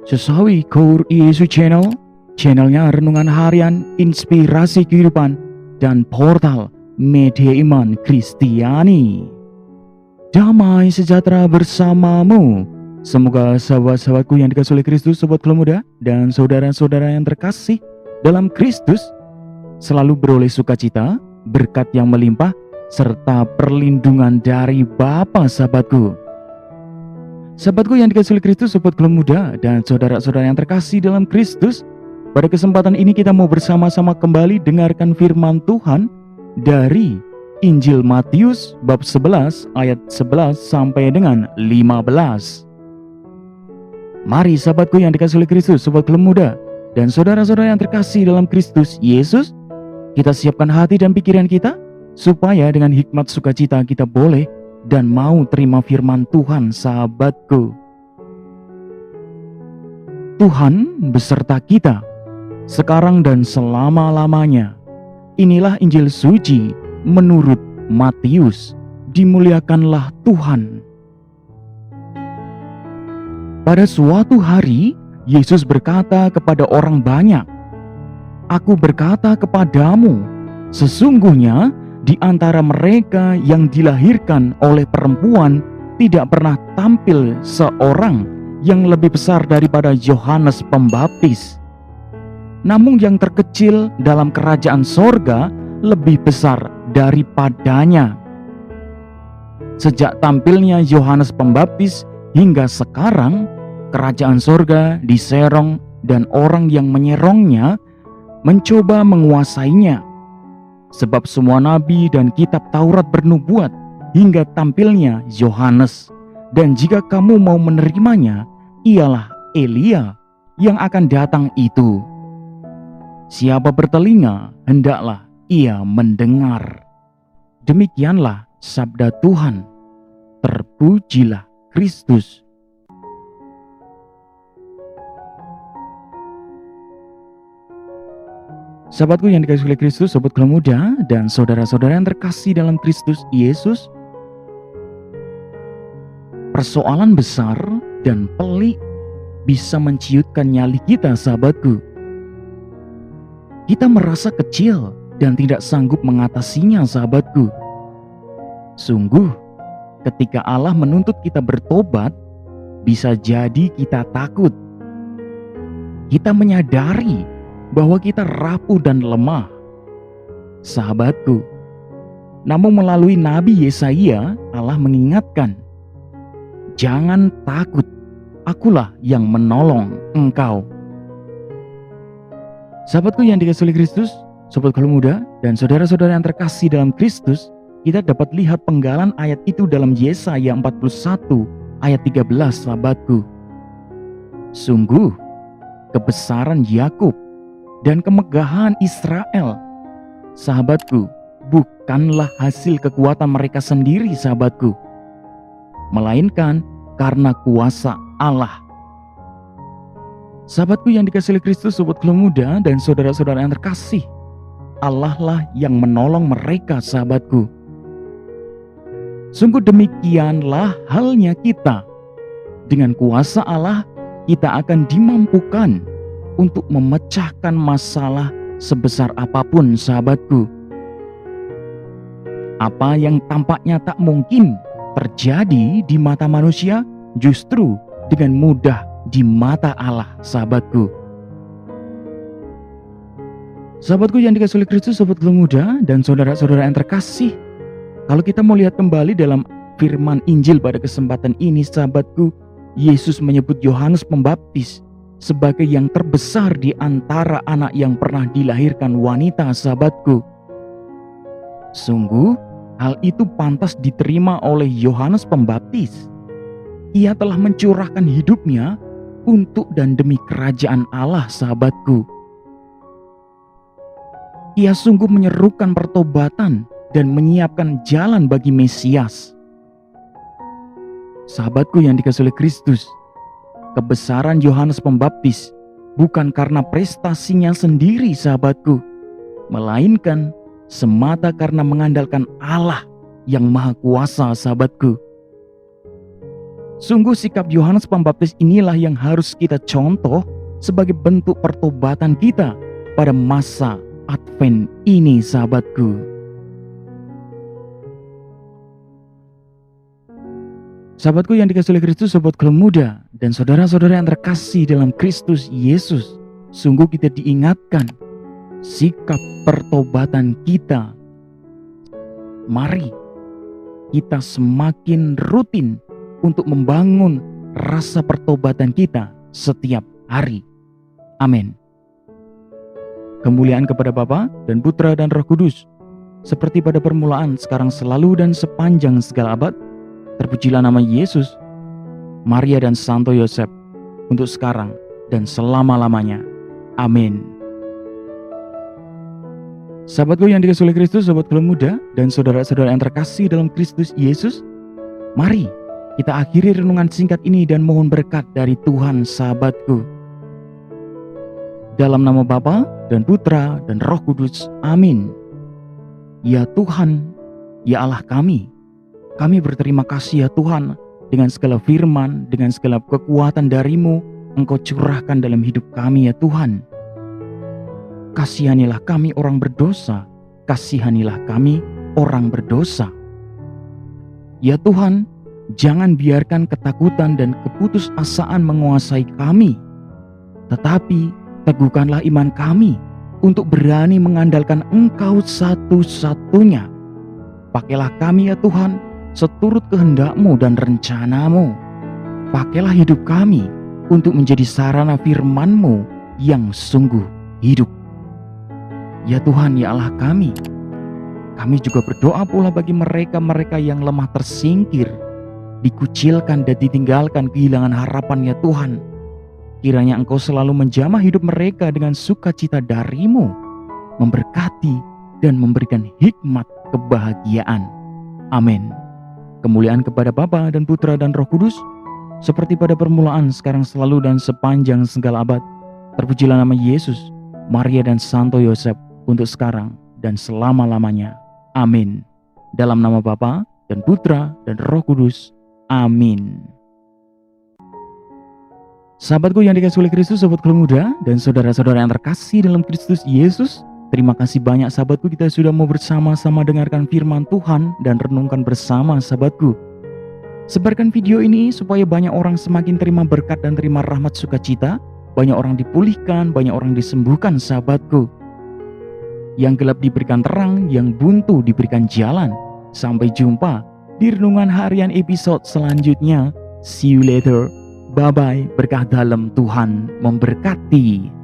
Sesawi Core Yesu Channel, channelnya renungan harian, inspirasi kehidupan, dan portal media iman Kristiani. Damai sejahtera bersamamu. Semoga sahabat-sahabatku yang dikasihi oleh Kristus, sobat Keluh Muda, dan saudara-saudara yang terkasih dalam Kristus selalu beroleh sukacita, berkat yang melimpah, serta perlindungan dari Bapa. Sahabatku yang dikasihi oleh Kristus, sobat Keluh Muda, dan saudara-saudara yang terkasih dalam Kristus, pada kesempatan ini kita mau bersama-sama kembali dengarkan firman Tuhan dari Injil Matius bab 11 ayat 11 sampai dengan 15. Mari sahabatku yang dikasihi oleh Kristus, sobat Keluh Muda, dan saudara-saudara yang terkasih dalam Kristus Yesus, kita siapkan hati dan pikiran kita supaya dengan hikmat sukacita kita boleh dan mau terima firman Tuhan. Sahabatku, Tuhan beserta kita sekarang dan selama-lamanya. Inilah Injil suci menurut Matius. Dimuliakanlah Tuhan. Pada suatu hari, Yesus berkata kepada orang banyak, "Aku berkata kepadamu, sesungguhnya di antara mereka yang dilahirkan oleh perempuan tidak pernah tampil seorang yang lebih besar daripada Yohanes Pembaptis. Namun yang terkecil dalam kerajaan sorga lebih besar daripadanya. Sejak tampilnya Yohanes Pembaptis hingga sekarang, kerajaan sorga diserong dan orang yang menyerongnya mencoba menguasainya. Sebab semua nabi dan kitab Taurat bernubuat hingga tampilnya Yohanes. Dan jika kamu mau menerimanya, ialah Elia yang akan datang itu. Siapa bertelinga, hendaklah ia mendengar." Demikianlah sabda Tuhan. Terpujilah Kristus. Sahabatku yang dikasihi oleh Kristus, sobat Keluh Muda, dan saudara-saudara yang terkasih dalam Kristus Yesus, persoalan besar dan pelik bisa menciutkan nyali kita. Sahabatku, kita merasa kecil dan tidak sanggup mengatasinya. Sahabatku, sungguh ketika Allah menuntut kita bertobat, bisa jadi kita takut. Kita menyadari bahwa kita rapuh dan lemah. Sahabatku, namun melalui Nabi Yesaya, Allah mengingatkan, "Jangan takut, akulah yang menolong engkau." Sahabatku yang dikasihi oleh Kristus, sobat Keluh Muda, dan saudara-saudara yang terkasih dalam Kristus, kita dapat lihat penggalan ayat itu dalam Yesaya 41 ayat 13. Sahabatku, sungguh kebesaran Yakub dan kemegahan Israel, sahabatku, bukanlah hasil kekuatan mereka sendiri. Sahabatku, melainkan karena kuasa Allah. Sahabatku yang dikasihi oleh Kristus, sobat Keluh Muda, dan saudara-saudara yang terkasih, Allah lah yang menolong mereka. Sahabatku, sungguh demikianlah halnya kita. Dengan kuasa Allah kita akan dimampukan untuk memecahkan masalah sebesar apapun. Sahabatku, apa yang tampaknya tak mungkin terjadi di mata manusia, justru dengan mudah di mata Allah. Sahabatku, sahabatku yang dikasihi oleh Kristus, sobat Keluh Muda, dan saudara-saudara yang terkasih, kalau kita mau lihat kembali dalam firman Injil pada kesempatan ini, sahabatku, Yesus menyebut Yohanes Pembaptis sebagai yang terbesar di antara anak yang pernah dilahirkan wanita. Sahabatku, sungguh hal itu pantas diterima oleh Yohanes Pembaptis. Ia telah mencurahkan hidupnya untuk dan demi kerajaan Allah. Sahabatku, ia sungguh menyerukan pertobatan dan menyiapkan jalan bagi Mesias. Sahabatku yang dikasihi oleh Kristus, kebesaran Yohanes Pembaptis bukan karena prestasinya sendiri. Sahabatku, melainkan semata karena mengandalkan Allah yang Maha Kuasa. Sahabatku, Sungguh sikap Yohanes Pembaptis inilah yang harus kita contoh sebagai bentuk pertobatan kita pada masa Advent ini, sahabatku. Sahabatku yang dikasihi oleh Kristus, sobat Kelum Muda dan saudara-saudara yang terkasih dalam Kristus Yesus, sungguh kita diingatkan sikap pertobatan kita. Mari kita semakin rutin untuk membangun rasa pertobatan kita setiap hari. Amin. Kemuliaan kepada Bapa dan Putra dan Roh Kudus, seperti pada permulaan, sekarang, selalu, dan sepanjang segala abad. Terpujilah nama Yesus, Maria dan Santo Yosef, untuk sekarang dan selama-lamanya. Amin. Sahabatku yang dikasihi oleh Kristus, sobat Kelum Muda dan saudara-saudara yang terkasih dalam Kristus Yesus, mari kita akhiri renungan singkat ini dan mohon berkat dari Tuhan, sahabatku. Dalam nama Bapa dan Putra dan Roh Kudus. Amin. Ya Tuhan, ya Allah kami berterima kasih ya Tuhan, dengan segala firman, dengan segala kekuatan dari-Mu, Engkau curahkan dalam hidup kami ya Tuhan. Kasihanilah kami orang berdosa, kasihanilah kami orang berdosa. Ya Tuhan, jangan biarkan ketakutan dan keputusasaan menguasai kami, tetapi teguhkanlah iman kami untuk berani mengandalkan Engkau satu-satunya. Pakailah kami ya Tuhan, seturut kehendak-Mu dan rencana-Mu. Pakailah hidup kami untuk menjadi sarana firman-Mu yang sungguh hidup. Ya Tuhan, ya Allah kami juga berdoa pula bagi mereka-mereka yang lemah, tersingkir, dikucilkan dan ditinggalkan, kehilangan harapan ya Tuhan. Kiranya Engkau selalu menjamah hidup mereka dengan sukacita dari-Mu, memberkati dan memberikan hikmat kebahagiaan. Amin. Kemuliaan kepada Bapa dan Putra dan Roh Kudus, seperti pada permulaan, sekarang, selalu, dan sepanjang segala abad. Terpujilah nama Yesus, Maria dan Santo Yosef, untuk sekarang dan selama-lamanya. Amin. Dalam nama Bapa dan Putra dan Roh Kudus. Amin. Sahabatku yang dikasihi oleh Kristus, sobat Kelum Muda dan saudara-saudara yang terkasih dalam Kristus Yesus, terima kasih banyak sahabatku, kita sudah mau bersama-sama dengarkan firman Tuhan dan renungkan bersama sahabatku. Sebarkan video ini supaya banyak orang semakin terima berkat dan terima rahmat sukacita, banyak orang dipulihkan, banyak orang disembuhkan sahabatku. Yang gelap diberikan terang, yang buntu diberikan jalan. Sampai jumpa di renungan harian episode selanjutnya. See you later. Bye-bye. Berkah dalam Tuhan memberkati.